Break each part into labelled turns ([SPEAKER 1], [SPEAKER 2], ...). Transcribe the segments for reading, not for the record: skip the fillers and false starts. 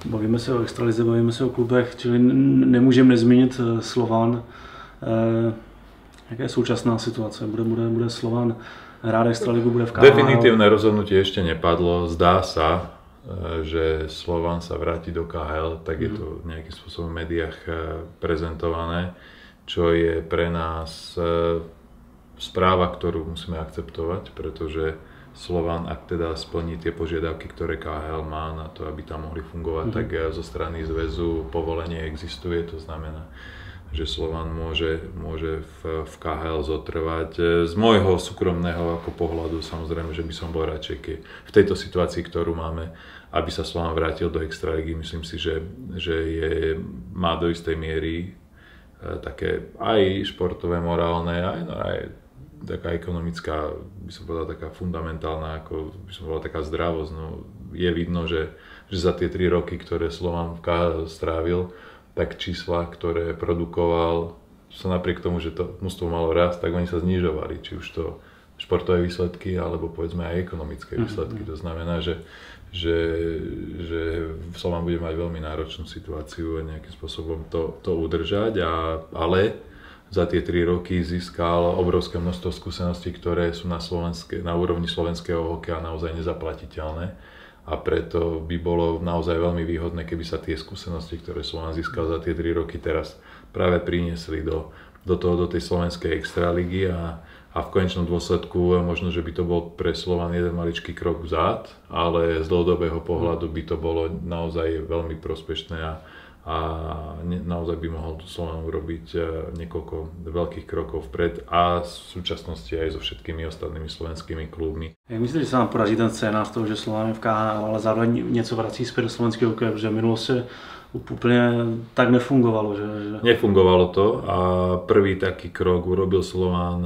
[SPEAKER 1] Bavíme se o extralize, bavíme se o klubech, čili nemůžeme nezmínit Slovan. Jaká je současná situace? Bude Slovan hrát extraligu, bude v KHL?
[SPEAKER 2] Definitívne rozhodnutie ešte nepadlo. Zdá sa, že Slovan sa vráti do KHL, tak je to nejakým spôsobom v médiách prezentované, čo je pre nás správa, ktorú musíme akceptovať, pretože Slovan, ak teda splní tie požiadavky, ktoré KHL má na to, aby tam mohli fungovať, tak zo strany zväzu povolenie existuje, to znamená, že Slovan môže v KHL zotrvať. Z môjho súkromného ako pohľadu samozrejme, že by som bol radšej v tejto situácii, ktorú máme, aby sa Slovan vrátil do extraligy. Myslím si, že má do istej miery také aj športové, morálne, aj taká ekonomická, by som povedal, taká fundamentálna, ako by som povedal, taká zdravosť. No, je vidno, že za tie 3 roky, ktoré Slovan v KHL strávil, tak čísla, ktoré produkoval, sa napriek tomu, že to mužstvo malo rast, tak oni sa znižovali, či už to športové výsledky, alebo povedzme aj ekonomické výsledky. To znamená, že Slovan bude mať veľmi náročnú situáciu a nejakým spôsobom to udržať, ale za tie 3 roky získal obrovské množstvo skúseností, ktoré sú na úrovni slovenského hokeja naozaj nezaplatiteľné. A preto by bolo naozaj veľmi výhodné, keby sa tie skúsenosti, ktoré Slovan získal za tie 3 roky teraz práve priniesli do tej slovenskej extraligy a v konečnom dôsledku možno, že by to bol pre Slovan jeden maličký krok vzad, ale z dlhodobého pohľadu by to bolo naozaj veľmi prospešné a naozaj by mohol Slovan urobiť niekoľko veľkých krokov vpred a v súčasnosti aj so všetkými ostatnými slovenskými klubmi.
[SPEAKER 1] Jak myslíte, že se nám podaří ten scénář toho, že Slovan je v KHL, ale zároveň něco vrací zpět do slovenského hokeje, protože minulost se úplně tak nefungovalo, že...
[SPEAKER 2] Nefungovalo to a prvý taký krok urobil Slovan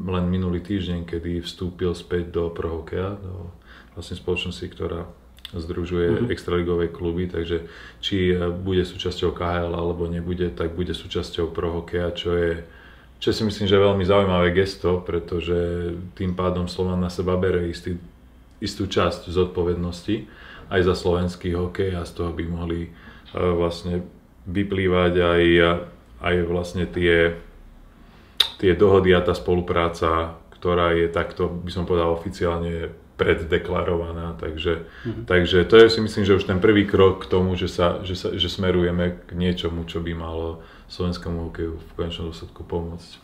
[SPEAKER 2] len minulý týždeň, kedy vstúpil späť do Pro Hokeja, do vlastne spoločnosti, ktorá združuje extraligové kluby, takže či bude súčasťou KHL alebo nebude, tak bude súčasťou Pro Hokeja, čo si myslím, že je veľmi zaujímavé gesto, pretože tým pádom Slovan na seba bere istú časť zodpovednosti aj za slovenský hokej a z toho by mohli vlastne vyplývať aj vlastne tie dohody a tá spolupráca, ktorá je takto, by som povedal, oficiálne preddeklarovaná, takže to je si myslím, že už ten prvý krok k tomu, že smerujeme k niečomu, čo by malo slovenskému hokeju v konečnom dôsledku pomôcť.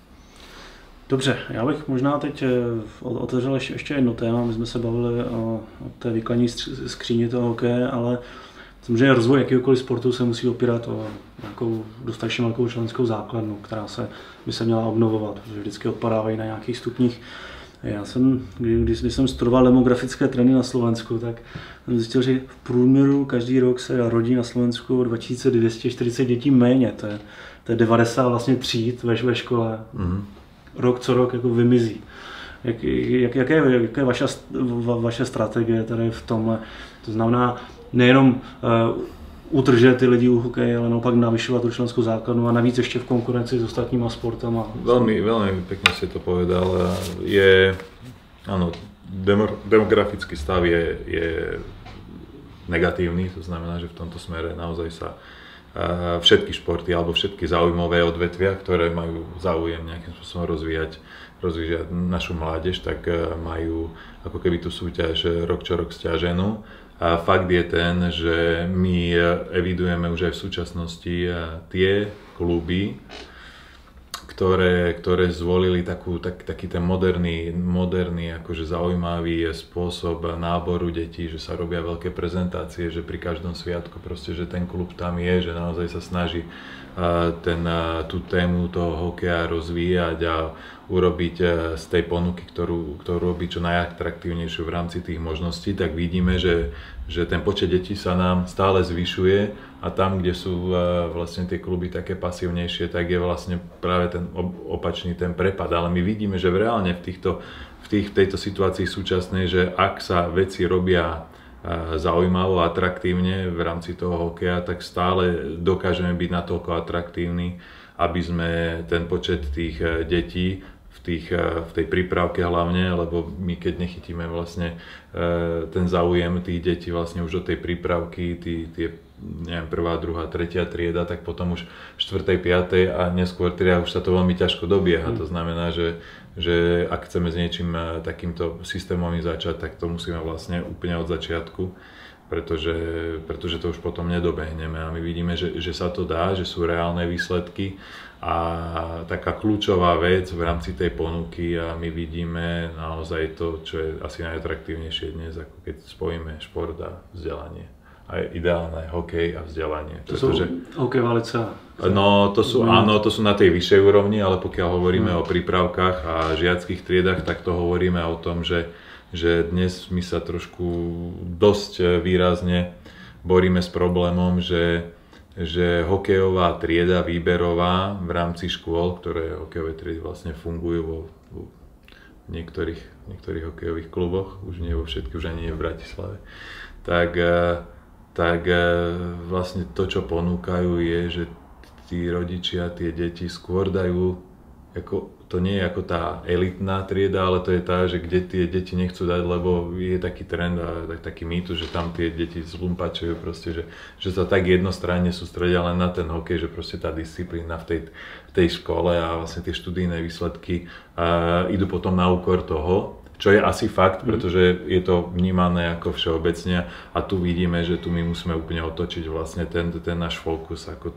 [SPEAKER 1] Dobře, já bych možná teď otevřel ještě jedno téma, my jsme se bavili o té výkladní skříni toho hokeje, ale samozřejmě rozvoj jakýkoliv sportu se musí opírat o nějakou dostatečně velkou členskou základnu, která by se měla obnovovat, protože vždycky odpadávají na nějakých stupních. Já jsem, když jsem studoval demografické trendy na Slovensku, tak jsem zjistil, že v průměru každý rok se rodí na Slovensku 2240 dětí méně. To je 90 vlastně tříd ve škole. Rok co rok jako vymizí. Jaká je vaše strategie tady v tomhle? To znamená nejenom udržet ty lidi u hokeje, ale naopak navyšovat tu členskou základnu a navíc ještě v konkurenci s ostatníma sportama.
[SPEAKER 2] Veľmi pekne ste to povedal. Áno, demografický stav je negatívny, to znamená, že v tomto smere naozaj sa všetky športy alebo všetky záujmové odvetvia, ktoré majú záujem nejakým spôsobom rozvíjať našu mládež, tak majú ako keby tú súťaž rok čo rok stiaženú. A fakt je ten, že my evidujeme už aj v súčasnosti tie kluby, ktoré zvolili taký ten moderný akože zaujímavý spôsob náboru detí, že sa robia veľké prezentácie, že pri každom sviatku proste, že ten klub tam je, že naozaj sa snaží tú tému toho hokeja rozvíjať a urobiť z tej ponuky, ktorú robí čo najatraktívnejšiu v rámci tých možností, tak vidíme, že ten počet detí sa nám stále zvyšuje a tam, kde sú vlastne tie kluby také pasívnejšie, tak je vlastne práve ten opačný ten prepad. Ale my vidíme, že reálne v tejto situácii súčasnej, že ak sa veci robia zaujímavo a atraktívne v rámci toho hokeja, tak stále dokážeme byť natoľko atraktívni, aby sme ten počet tých detí v v tej prípravke hlavne, lebo my keď nechytíme vlastne ten záujem tých detí vlastne už od tej prípravky, tie neviem, 1., 2., 3. trieda, tak potom už 4., 5. a neskôr trieda už sa to veľmi ťažko dobieha. To znamená, že ak chceme s niečím takýmto systémovým začať, tak to musíme vlastne úplne od začiatku, pretože to už potom nedobehneme a my vidíme, že sa to dá, že sú reálne výsledky a taká kľúčová vec v rámci tej ponuky a my vidíme naozaj to, čo je asi najatraktívnejšie dnes, ako keď spojíme šport a vzdelanie. A je ideálne hokej a vzdelanie.
[SPEAKER 1] To sú hokejová liceá.
[SPEAKER 2] No, áno, to sú na tej vyššej úrovni, ale pokiaľ hovoríme o prípravkách a žiackych triedách, tak to hovoríme o tom, že dnes my sa trošku dosť výrazne boríme s problémom, že hokejová trieda výberová v rámci škôl, ktoré hokejové triedy vlastne fungujú vo niektorých hokejových kluboch, už nie vo všetkých, už ani nie v Bratislave, tak vlastne to, čo ponúkajú, je, že tí rodičia, tie deti skôr dajú, to nie je ako tá elitná trieda, ale to je tá, že kde tie deti nechcú dať, lebo je taký trend a taký mýtus, že tam tie deti zlumpačujú proste, že sa tak jednostranne sústredia len na ten hokej, že proste tá disciplína v tej škole a vlastne tie študijné výsledky idú potom na úkor toho. Čo je asi fakt, pretože je to vnímané ako všeobecne a tu vidíme, že tu my musíme úplne otočiť vlastne ten náš fokus, ako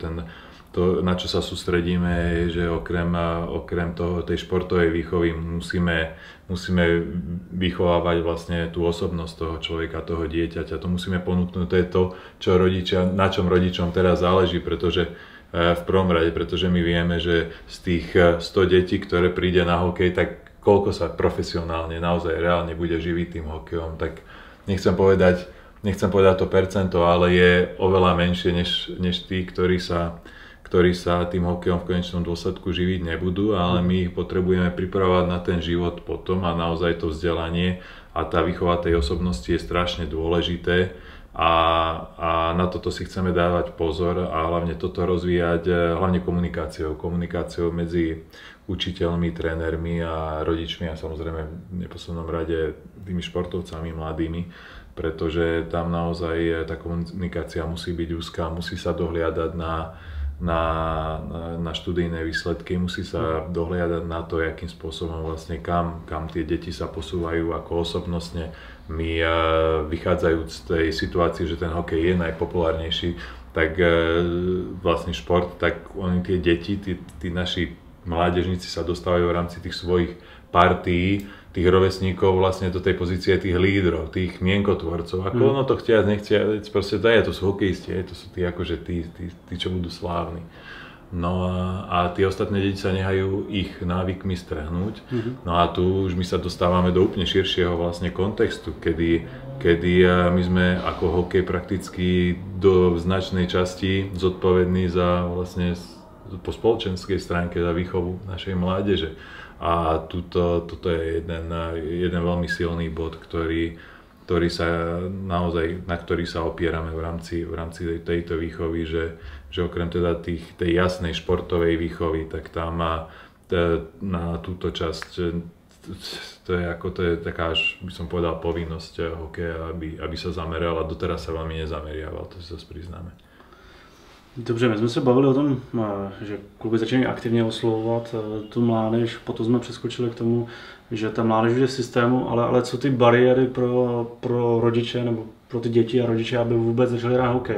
[SPEAKER 2] to, na čo sa sústredíme, je, že okrem tej športovej výchovy musíme vychovávať vlastne tú osobnosť toho človeka, toho dieťaťa. To musíme ponúknuť, to je to, na čom rodičom teraz záleží, pretože v prvom rade, pretože my vieme, že z tých 100 detí, ktoré príde na hokej, tak koľko sa profesionálne, naozaj reálne bude živiť tým hokejom, tak nechcem povedať to percento, ale je oveľa menšie než tí, ktorí sa tým hokejom v konečnom dôsledku živiť nebudú, ale my ich potrebujeme pripravovať na ten život potom a naozaj to vzdelanie a tá výchova tej osobnosti je strašne dôležité a na toto si chceme dávať pozor a hlavne toto rozvíjať hlavne komunikáciou medzi učiteľmi, trénermi a rodičmi a samozrejme v neposlednom rade tými športovcami mladými, pretože tam naozaj tá komunikácia musí byť úzká, musí sa dohliadať na študijné výsledky, musí sa dohliadať na to, akým spôsobom vlastne kam tie deti sa posúvajú ako osobnostne. My vychádzajúc z tej situácie, že ten hokej je najpopulárnejší, tak vlastne šport, tak oni tie deti, tí naši mládežníci sa dostávajú v rámci tých svojich partií, tých rovesníkov vlastne do tej pozície tých lídrov, tých mienkotvorcov. Ako ono to nechcia, proste to sú hokejisti, to sú tí akože tí, čo budú slávni. No a tie ostatné deti sa nehajú ich návykmi strhnúť. No a tu už my sa dostávame do úplne širšieho vlastne kontextu, kedy my sme ako hokej prakticky do značnej časti zodpovední za vlastne po spoločenskej stránke za výchovu našej mládeže. A toto je jeden veľmi silný bod, na ktorý sa opierame v rámci tejto výchovy, že okrem teda tej jasnej športovej výchovy, tak tam na túto časť to je taká, až by som povedal, povinnosť hokeja, aby sa zameral a doteraz sa veľmi nezameriaval, to si zase priznáme.
[SPEAKER 1] Dobře, my jsme se bavili o tom, že kluby začínají aktivně oslovovat tu mládež, potom jsme přeskočili k tomu, že ta mládež je v systému, ale co ty bariéry pro rodiče nebo pro ty děti a rodiče, aby vůbec začali hrát hokej.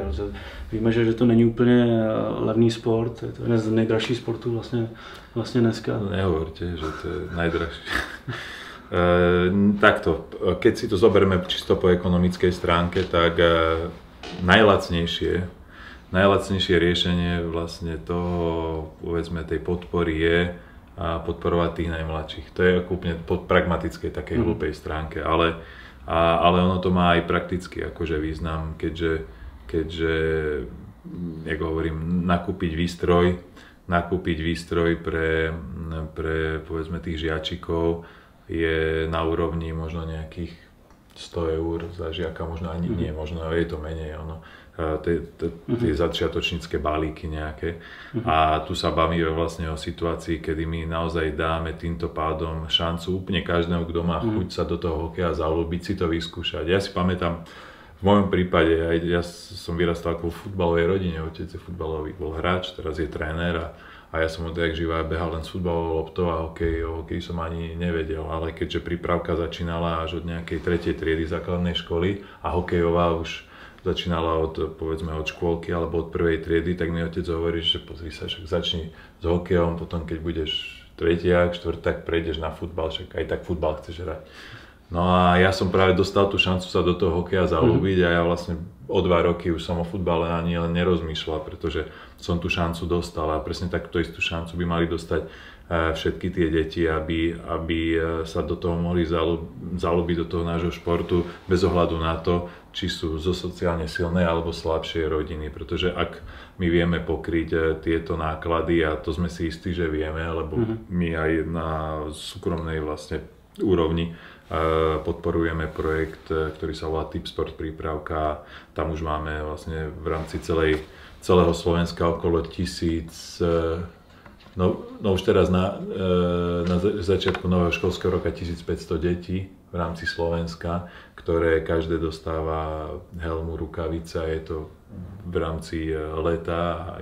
[SPEAKER 1] Víme, že to není úplně levný sport, je to jeden z nejdražších sportů vlastně dneska.
[SPEAKER 2] Nehovorte, že to je najdražší. Takto, keď si to zoberieme čisto po ekonomickej stránke, tak najlacnejšie riešenie vlastne toho, povedzme, tej podpory je podporovať tých najmladších. To je úplne po pragmatickej, takej hlúpej stránke, ale ono to má aj prakticky akože význam, keďže ako hovorím, nakúpiť výstroj pre povedzme tých žiačikov je na úrovni možno nejakých 100 eur za žiaka, možno ani nie, možno je to menej, tie začiatočnícke balíky nejaké. A tu sa bavíme vlastne o situácii, kedy my naozaj dáme týmto pádom šancu úplne každému, kto má chuť sa do toho hokeja zaľúbiť, si to vyskúšať. Ja si pamätám, v mojom prípade, ja som vyrastal ako v futbalovej rodine, otec je futbalový, bol hráč, teraz je tréner a ja som odjak živá behal len s futbalovou loptou a o hokeji som ani nevedel, ale keďže prípravka začínala až od nejakej 3. triedy základnej školy a hokejová už začínala povedzme od škôlky alebo od 1. triedy, tak mi otec hovorí, že pozri sa, však začni s hokejom, potom keď budeš tretiak, štvrták, prejdeš na futbal, však aj tak futbal chceš hrať. No a ja som práve dostal tú šancu sa do toho hokeja zaľúbiť a ja vlastne o 2 roky už som o futbale ani len nerozmýšľal, pretože som tú šancu dostal a presne takúto istú šancu by mali dostať všetky tie deti, aby sa do toho mohli zaľúbiť do toho nášho športu bez ohľadu na to, či sú zo sociálne silné alebo slabšie rodiny, pretože ak my vieme pokryť tieto náklady a to sme si istí, že vieme, lebo my aj na súkromnej vlastne úrovni podporujeme projekt, ktorý sa volá Tipsport prípravka. Tam už máme vlastne v rámci celého Slovenska okolo 1000, no už teraz na začiatku nového školského roka 1500 detí v rámci Slovenska, ktoré každé dostáva helmu, rukavice, je to v rámci leta a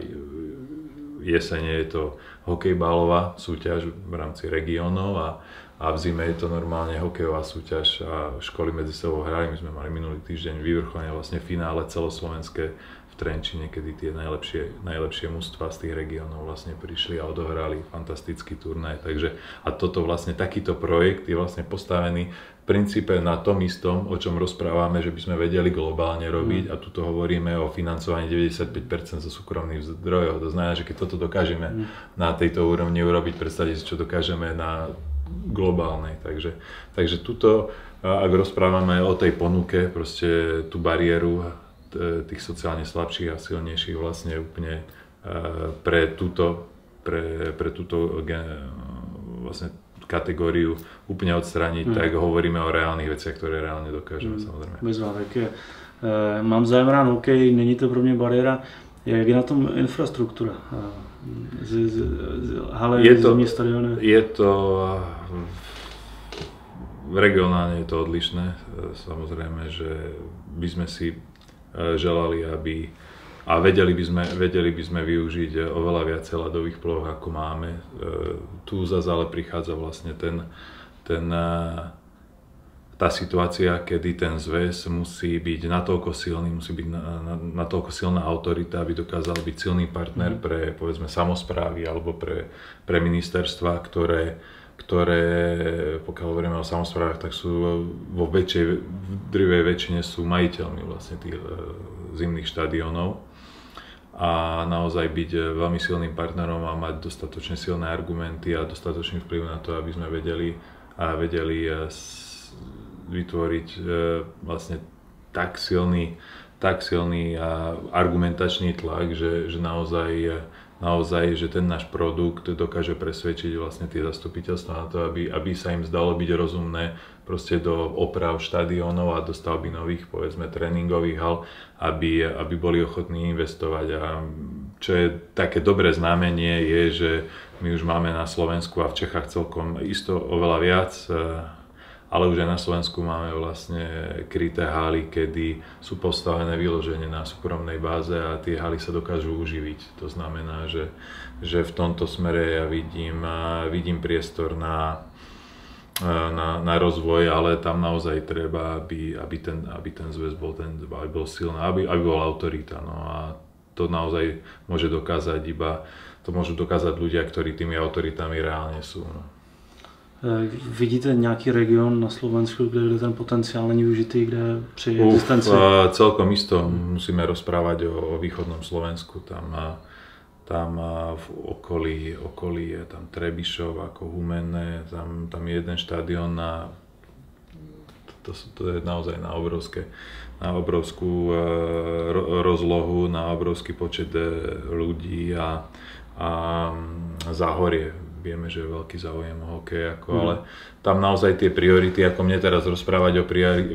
[SPEAKER 2] jesene je to hokejbalová súťaž v rámci regiónov a v zime je to normálne hokejová súťaž a školy medzi sebou hrali. My sme mali minulý týždeň vyvrcholenie vlastne finále celoslovenské v Trenčine, kedy tie najlepšie mužstvá z tých regiónov vlastne prišli a odohrali fantastický turnaj. Takže a toto vlastne takýto projekt je vlastne postavený v princípe na tom istom, o čom rozprávame, že by sme vedeli globálne robiť a tuto hovoríme o financovaní 95% zo súkromných zdrojov. To znamená, že keď toto dokážeme na tejto úrovni urobiť, predstavte si, čo dokážeme na globálnej. Takže tuto, ak rozprávame o tej ponuke, proste tú bariéru tých sociálne slabších a silnejších vlastne úplne pre túto vlastne kategóriu úplne odstrániť, tak hovoríme o reálnych veciach, ktoré reálne dokážeme samozrejme.
[SPEAKER 1] Bezva, tak mám zájem rád hokej, není to pro mě bariéra. Jak je na tom infrastruktura?
[SPEAKER 2] Je to regionálne je to odlišné. Samozrejme, že by sme si želali, a vedeli by sme využiť oveľa viacej ľadových ploch, ako máme. Tu zase ale prichádza vlastne tá situácia, kedy ten zväz musí byť natoľko silný, musí byť natoľko silná autorita, aby dokázal byť silný partner pre, povedzme, samosprávy alebo pre ministerstva, ktoré, pokiaľ hovoríme o samosprávach, tak sú v drvivej väčšine sú majiteľmi vlastne tých zimných štadiónov. A naozaj byť veľmi silným partnerom a mať dostatočne silné argumenty a dostatočný vplyv na to, aby sme vedeli vytvoriť vlastne tak silný argumentačný tlak, že naozaj, že ten náš produkt dokáže presvedčiť vlastne tie zastupiteľstvá na to, aby sa im zdalo byť rozumné proste do oprav štadiónov a do stavby nových, povedzme, tréningových hal, aby boli ochotní investovať. A čo je také dobré znamenie je, že my už máme na Slovensku a v Čechách celkom isto oveľa viac, ale už aj na Slovensku máme vlastne kryté haly, kedy sú postavené vyložene na súkromnej báze a tie haly sa dokážu uživiť. To znamená, že v tomto smere ja vidím priestor na rozvoj, ale tam naozaj treba, aby ten zväz bol silný, aby bol autorita. No a to naozaj môžu dokázať ľudia, ktorí tými autoritami reálne sú. No.
[SPEAKER 1] Vidíte nějaký region na Slovensku, kde ten potenciál není využitý, kde při existenci?
[SPEAKER 2] Celkom isto musíme rozprávať o východnom Slovensku. Tam v okolí je tam Trebišov, ako Humenné, tam je jeden štadión to je naozaj na obrovskú rozlohu, na obrovský počet ľudí a Záhorie vieme, že je veľký záujem o hokej, ale tam naozaj tie priority, ako mne teraz rozprávať o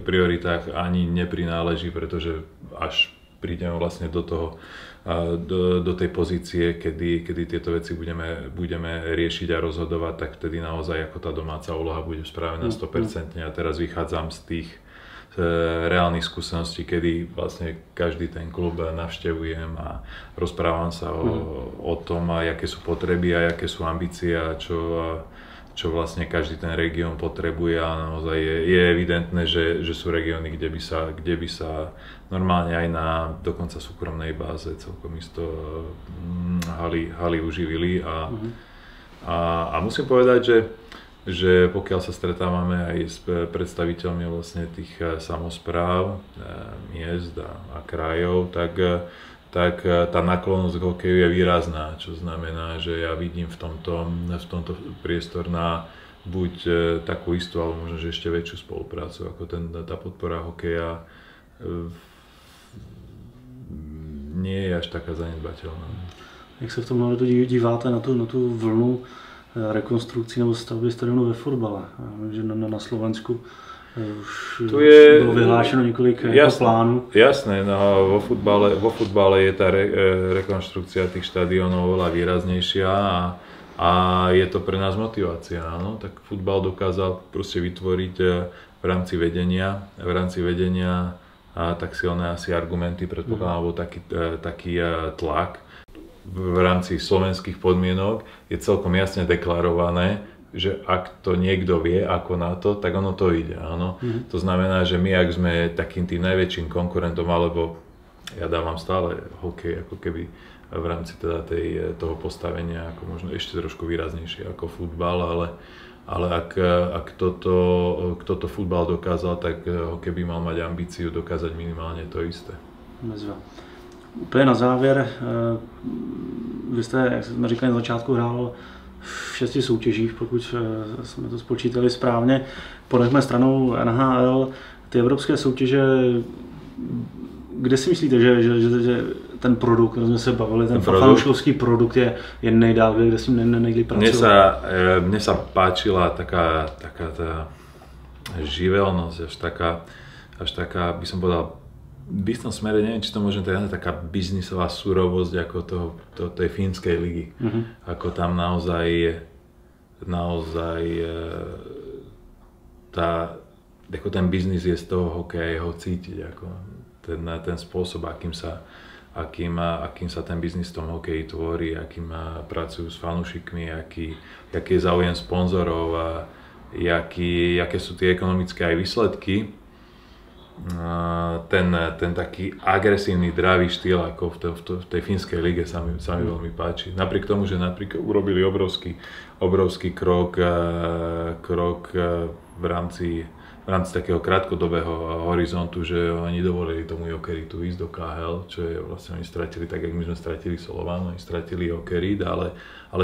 [SPEAKER 2] prioritách, ani neprináleží, pretože až prídeme vlastne do toho, do tej pozície, kedy tieto veci budeme riešiť a rozhodovať, tak vtedy naozaj ako tá domáca úloha bude spravená 100%. A teraz vychádzam z tých reálnych skúseností, kedy vlastne každý ten klub navštevujem a rozprávam sa o tom, aké sú potreby a aké sú ambície a čo vlastne každý ten región potrebuje a naozaj je evidentné, že sú regióny, kde by sa normálne aj na dokonca súkromnej báze celkom isto haly uživili a musím povedať, že pokiaľ sa stretávame aj s predstaviteľmi vlastne tých samospráv, miest a krajov, tak tá náklonnosť k hokeju je výrazná, čo znamená, že ja vidím v tomto priestor na buď takú istú, alebo možno že ešte väčšiu spoluprácu, ako tá podpora hokeja nie je až taká zanedbateľná.
[SPEAKER 1] Jak se v tom hledu díváte na tu vlnu rekonstrukcí nebo stavby stadionu ve fotbale? Já vím, že na Slovensku už bylo vyhlášeno několik plánů.
[SPEAKER 2] Jasné, no vo futbale je tá rekonštrukcia tých štadiónov oveľa výraznejšia a je to pre nás motivácia. Áno? Tak futbal dokázal proste vytvoriť v rámci vedenia tak silné asi argumenty, predpokladám, alebo taký tlak. V rámci slovenských podmienok je celkom jasne deklarované, že ak to niekto vie ako na to, tak ono to ide, áno. To znamená, že my, ak sme takým tým najväčším konkurentom, alebo ja dávam stále hokej ako keby v rámci teda toho postavenia ako možno ešte trošku výraznejšie ako futbal, ale ak toto futbal dokázal, tak hokej by mal mať ambíciu dokázať minimálne to isté.
[SPEAKER 1] Bezva. Úplně na závěr, vy jste, jak jsme říkali na začátku, hrál v 6 soutěžích, pokud jsme to spočítali správně. Ponechme stranou NHL, ty evropské soutěže, kde si myslíte, že ten produkt, kterým jsme se bavili, ten fanouškovský produkt je nejdál, kde s ním nejde pracovat?
[SPEAKER 2] Mne sa páčila taká tá živelnosť, až taká, by som povedal, v istom smere, neviem, či to môžem povedať, taká biznisová surovosť ako tej fínskej ligy. Ako tam naozaj ako ten biznis je z toho hokeja, ho cítiť, ako ten spôsob, akým sa ten biznis v tom hokeji tvorí, akým pracujú s fanúšikmi, aký je záujem sponzorov a aké sú tie ekonomické aj výsledky. Ten taký agresívny, dravý štýl ako v tej fínskej lige sa mi veľmi páči. Napriek tomu, že urobili obrovský krok v rámci takého krátkodobého horizontu, že oni dovolili tomu Jokeritu ísť do KHL, čo je vlastne oni stratili, tak jak my sme stratili Slovan, oni stratili Jokerit, ale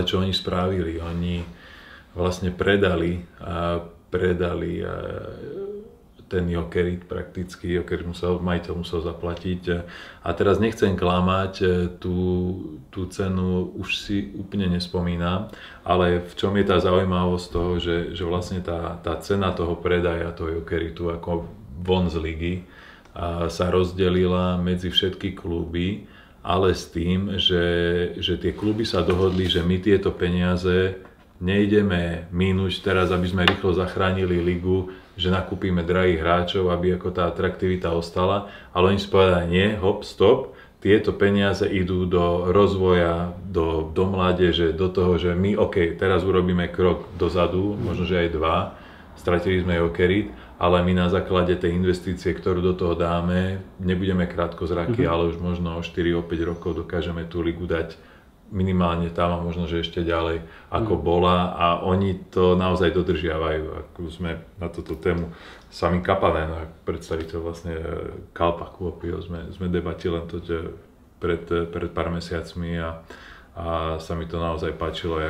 [SPEAKER 2] čo oni spravili? Oni vlastne predali ten Jokerit prakticky, majiteľ musel zaplatiť a teraz nechcem klamať, tú cenu už si úplne nespomínam, ale v čom je tá zaujímavosť toho, že vlastne tá cena toho predaja toho Jokeritu ako von z ligy sa rozdelila medzi všetky kluby, ale s tým, že tie kluby sa dohodli, že my tieto peniaze nejdeme minúť teraz, aby sme rýchlo zachránili ligu, že nakúpime drahých hráčov, aby ako tá atraktivita ostala, ale oni si povedali, nie, hop, stop, tieto peniaze idú do rozvoja, do mládeže, do toho, že my, OK, teraz urobíme krok dozadu, možno, že aj 2, stratili sme Jokerit, ale my na základe tej investície, ktorú do toho dáme, nebudeme krátkozraky, ale už možno o 4-5 rokov dokážeme tú ligu dať minimálne tam a možno, že ešte ďalej ako bola a oni to naozaj dodržiavajú. Ako sme na túto tému sami Kapanen, predstaviteľ vlastne Kalpa Kuopio, sme debatili len to pred pár mesiacmi a sa mi to naozaj páčilo,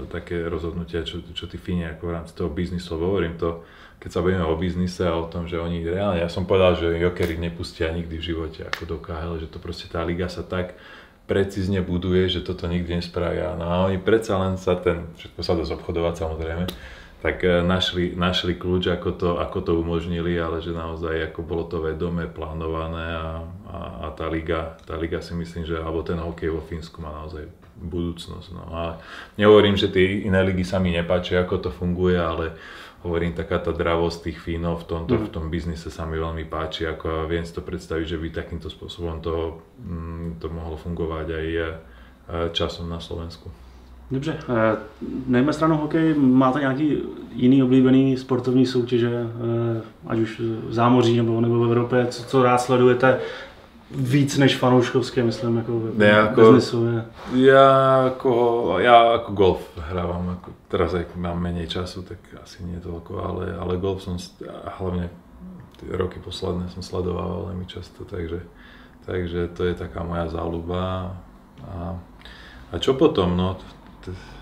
[SPEAKER 2] také rozhodnutia, čo tí Fíni ako v rámci toho biznisu, hovorím to, keď sa bavíme o biznise a o tom, že oni reálne, ja som povedal, že Jokerit nepustia nikdy v živote ako do KHL, že to proste tá liga sa tak precízne buduje, že toto nikdy nespravia. No a oni predsa len všetko sa dosť obchodovať samozrejme, tak našli kľúč, ako to umožnili, ale že naozaj ako bolo to vedomé, plánované a tá liga si myslím, že alebo ten hokej vo Fínsku má naozaj budúcnosť. No a nehovorím, že tie iné ligy sa mi nepáčia, ako to funguje, ale hovorím, taká tá dravosť tých Fínov v tom biznise sa mi veľmi páči, ako viem si to predstaviť, že by takýmto spôsobom to mohlo fungovať aj časom na Slovensku.
[SPEAKER 1] Dobře, nejme stranou hokej, máte nějaký jiný oblíbený sportovní soutěže, ať už v zámoří nebo v Evropě, co rád sledujete víc než fanouškovské, myslím, jako biznisové?
[SPEAKER 2] Ja ako golf hrávam, teraz aj mám menej času, tak asi nie toľko, ale golf som hlavne roky posledné som sledoval veľmi často, takže to je taká moja záľuba. A čo potom, no?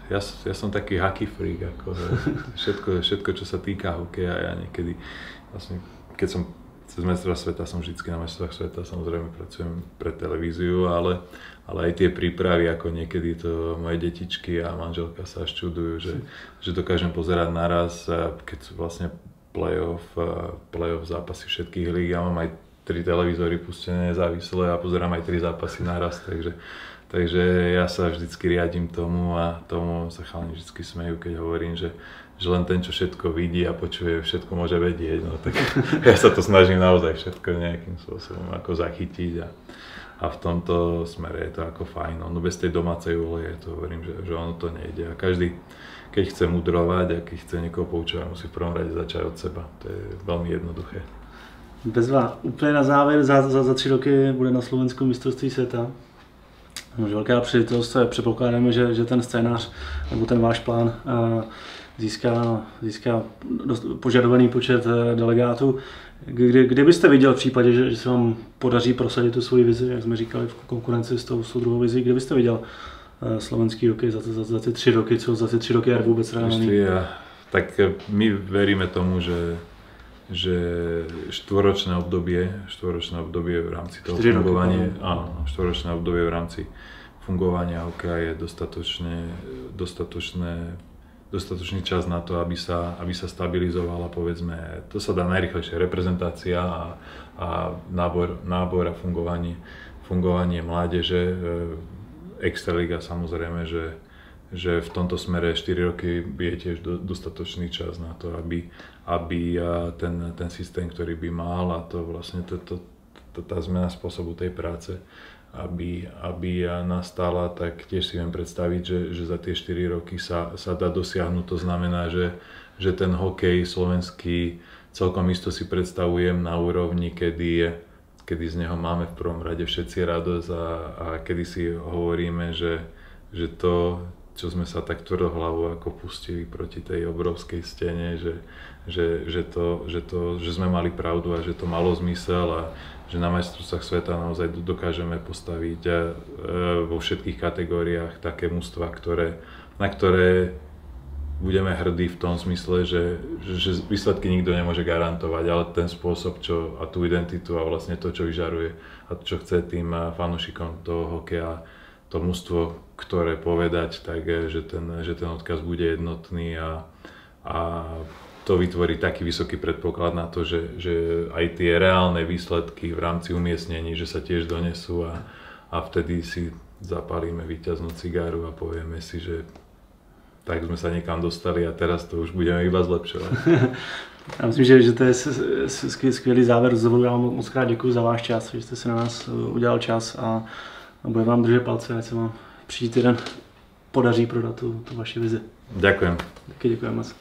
[SPEAKER 2] Ja som taký hockey freak, ako všetko, čo sa týka hokeja, ja niekedy vlastne, keď som cez majstra sveta, som vždycky na majstrovstvách sveta, samozrejme pracujem pre televíziu, ale aj tie prípravy, ako niekedy to moje detičky a manželka sa až čudujú, že dokážem pozerať naraz, keď sú vlastne play-off zápasy všetkých líg, ja mám aj 3 televízory pustené nezávislé a pozerám aj 3 zápasy naraz, takže ja sa vždycky riadím tomu a tomu sa chalani vždycky smejú, keď hovorím, že len ten, čo všetko vidí a počuje, všetko môže vedieť, no tak ja sa to snažím naozaj všetko nejakým spôsobom ako zachytiť a v tomto smere je to ako fajn, no bez tej domácej úlohy to hovorím, že ono to nejde a každý, keď chce mudrovať a keď chce niekoho poučovať, musí v prvom rade začať od seba, to je veľmi jednoduché.
[SPEAKER 1] Bezva, úplně na závěr, za 3 roky bude na Slovensku mistrovství světa. Velká příležitost, předpokládáme, že ten scénář nebo ten váš plán získá požadovaný počet delegátů. Kde byste viděl v případě, že se vám podaří prosadit tu svoji vizi, jak jsme říkali, v konkurenci s tou druhou vizí, kde byste viděl slovenský hokej za ty 3 roky, co za ty 3 roky je vůbec reálný?
[SPEAKER 2] Tak my veríme tomu, že štvoročné obdobie v rámci toho fungovania, áno, štvoročné obdobie v rámci fungovania hokeja je dostatočný čas na to, aby sa stabilizovala, povedzme, to sa dá najrýchlejšie, reprezentácia a nábor a fungovanie mládeže. Extraliga samozrejme, že v tomto smere 4 roky je tiež dostatočný čas na to, aby ten systém, ktorý by mal, a to vlastne tá zmena spôsobu tej práce, aby nastala, tak tiež si viem predstaviť, že za tie 4 roky sa dá dosiahnuť. To znamená, že ten hokej slovenský celkom isto si predstavujem na úrovni, kedy z neho máme v prvom rade všetci radosť a kedy si hovoríme, že to, čo sme sa tak tvrdohlavo ako pustili proti tej obrovskej stene, že sme mali pravdu a že to malo zmysel a že na majstrovstvách sveta naozaj dokážeme postaviť vo všetkých kategóriách také mužstvá, na ktoré budeme hrdí v tom zmysle, že výsledky nikto nemôže garantovať, ale ten spôsob a tú identitu a vlastne to, čo vyžaruje a to, čo chce tým fanúšikom toho hokeja, to mužstvo, ktoré povedať, tak že ten odkaz bude jednotný a to vytvorí taký vysoký predpoklad na to, že aj tie reálne výsledky v rámci umiestnení, že sa tiež donesú a vtedy si zapálime víťaznú cigáru a povieme si, že tak sme sa niekam dostali a teraz to už budeme iba zlepšovať.
[SPEAKER 1] Já myslím, že to je skvělý závěr. Znovu vám moc krát děkuji za váš čas, že jste si na nás udělal čas a budeme vám držet palce, ať se vám příští týden podaří prodat tu vaši vizi.
[SPEAKER 2] Ďakujem.
[SPEAKER 1] Taky děkujem moc.